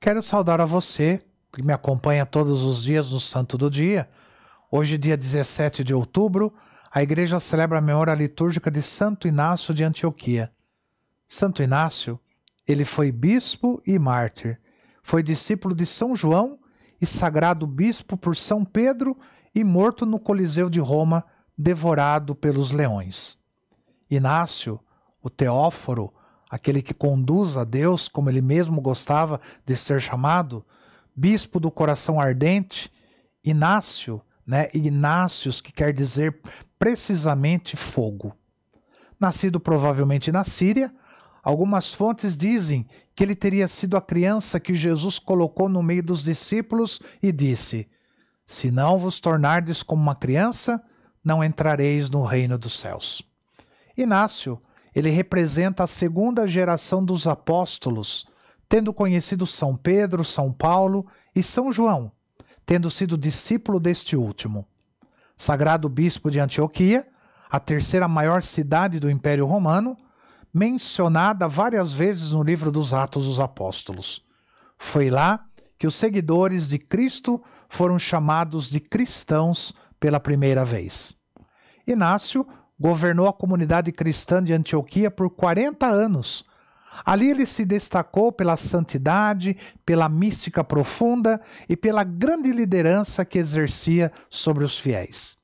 Quero saudar a você que me acompanha todos os dias no Santo do Dia. Hoje, dia 17 de outubro, a Igreja celebra a memória litúrgica de Santo Inácio de Antioquia. Santo Inácio, ele foi bispo e mártir. Foi discípulo de São João e sagrado bispo por São Pedro e morto no Coliseu de Roma, devorado pelos leões. Inácio, o Teóforo, aquele que conduz a Deus, como ele mesmo gostava de ser chamado, bispo do coração ardente, Inácio, Ignácios, que quer dizer precisamente fogo. Nascido provavelmente na Síria, algumas fontes dizem que ele teria sido a criança que Jesus colocou no meio dos discípulos e disse: "Se não vos tornardes como uma criança, não entrareis no reino dos céus." Inácio, ele representa a segunda geração dos apóstolos, tendo conhecido São Pedro, São Paulo e São João, tendo sido discípulo deste último. Sagrado bispo de Antioquia, a terceira maior cidade do Império Romano, mencionada várias vezes no livro dos Atos dos Apóstolos. Foi lá que os seguidores de Cristo foram chamados de cristãos pela primeira vez. Inácio governou a comunidade cristã de Antioquia por 40 anos. Ali ele se destacou pela santidade, pela mística profunda e pela grande liderança que exercia sobre os fiéis.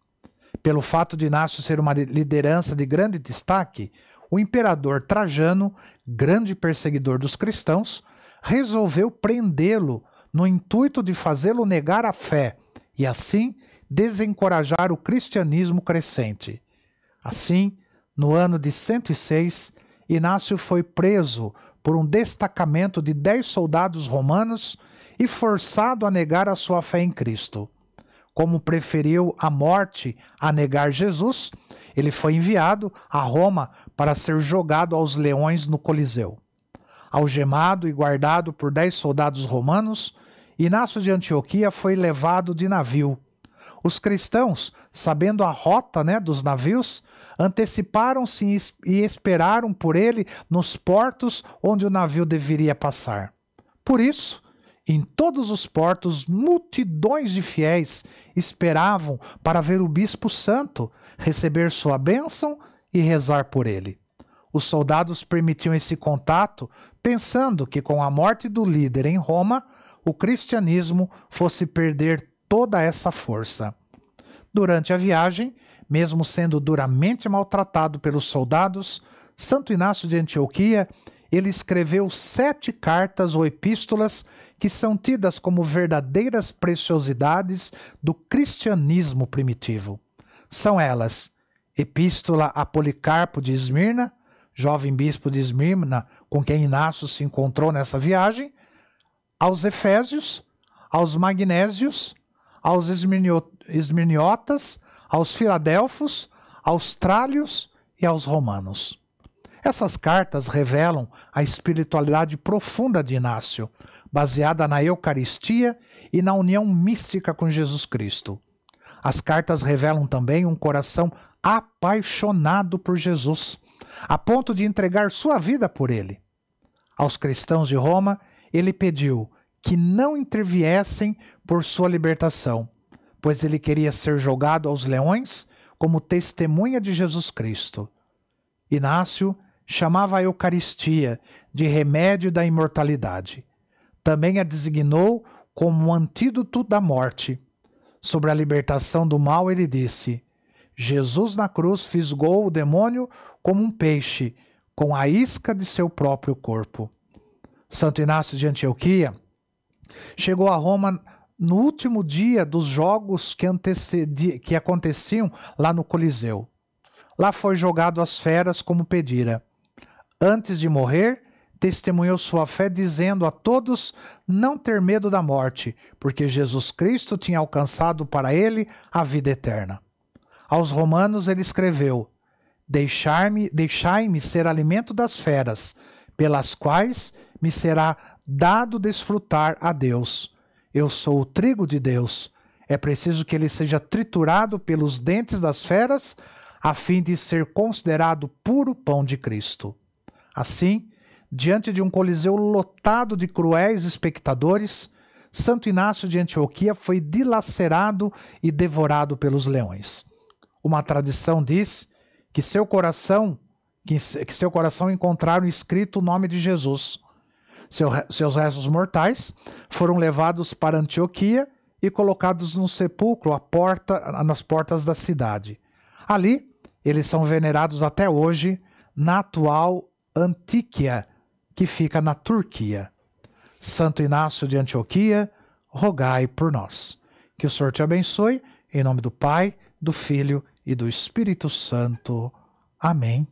Pelo fato de Inácio ser uma liderança de grande destaque, o imperador Trajano, grande perseguidor dos cristãos, resolveu prendê-lo no intuito de fazê-lo negar a fé e, assim, desencorajar o cristianismo crescente. Assim, no ano de 106, Inácio foi preso por um destacamento de 10 soldados romanos e forçado a negar a sua fé em Cristo. Como preferiu a morte a negar Jesus, ele foi enviado a Roma para ser jogado aos leões no Coliseu. Algemado e guardado por 10 soldados romanos, Inácio de Antioquia foi levado de navio. Os cristãos, sabendo a rota dos navios, anteciparam-se e esperaram por ele nos portos onde o navio deveria passar. Por isso, em todos os portos, multidões de fiéis esperavam para ver o bispo santo, receber sua bênção e rezar por ele. Os soldados permitiam esse contato, pensando que com a morte do líder em Roma, o cristianismo fosse perder toda essa força. Durante a viagem, mesmo sendo duramente maltratado pelos soldados, Santo Inácio de Antioquia, ele escreveu 7 cartas ou epístolas que são tidas como verdadeiras preciosidades do cristianismo primitivo. São elas: Epístola a Policarpo de Esmirna, jovem bispo de Esmirna com quem Inácio se encontrou nessa viagem, aos Efésios, aos Magnésios, aos Esmirniotas, aos Filadelfos, aos Trálios e aos Romanos. Essas cartas revelam a espiritualidade profunda de Inácio, baseada na Eucaristia e na união mística com Jesus Cristo. As cartas revelam também um coração apaixonado por Jesus, a ponto de entregar sua vida por ele. Aos cristãos de Roma, ele pediu que não interviessem por sua libertação, pois ele queria ser jogado aos leões como testemunha de Jesus Cristo. Inácio chamava a Eucaristia de remédio da imortalidade. Também a designou como um antídoto da morte. Sobre a libertação do mal, ele disse: Jesus na cruz fisgou o demônio como um peixe, com a isca de seu próprio corpo. Santo Inácio de Antioquia chegou a Roma no último dia dos jogos que aconteciam lá no Coliseu. Lá foi jogado às feras como pedira. Antes de morrer, testemunhou sua fé dizendo a todos não ter medo da morte, porque Jesus Cristo tinha alcançado para ele a vida eterna. Aos romanos ele escreveu: Deixai-me ser alimento das feras, pelas quais me será dado desfrutar a Deus. Eu sou o trigo de Deus. É preciso que ele seja triturado pelos dentes das feras, a fim de ser considerado puro pão de Cristo. Assim, diante de um coliseu lotado de cruéis espectadores, Santo Inácio de Antioquia foi dilacerado e devorado pelos leões. Uma tradição diz que seu coração encontraram escrito o nome de Jesus. Seus restos mortais foram levados para Antioquia e colocados num sepulcro nas portas da cidade. Ali, eles são venerados até hoje na atual Antíquia, que fica na Turquia. Santo Inácio de Antioquia, rogai por nós. Que o Senhor te abençoe, em nome do Pai, do Filho e do Espírito Santo. Amém.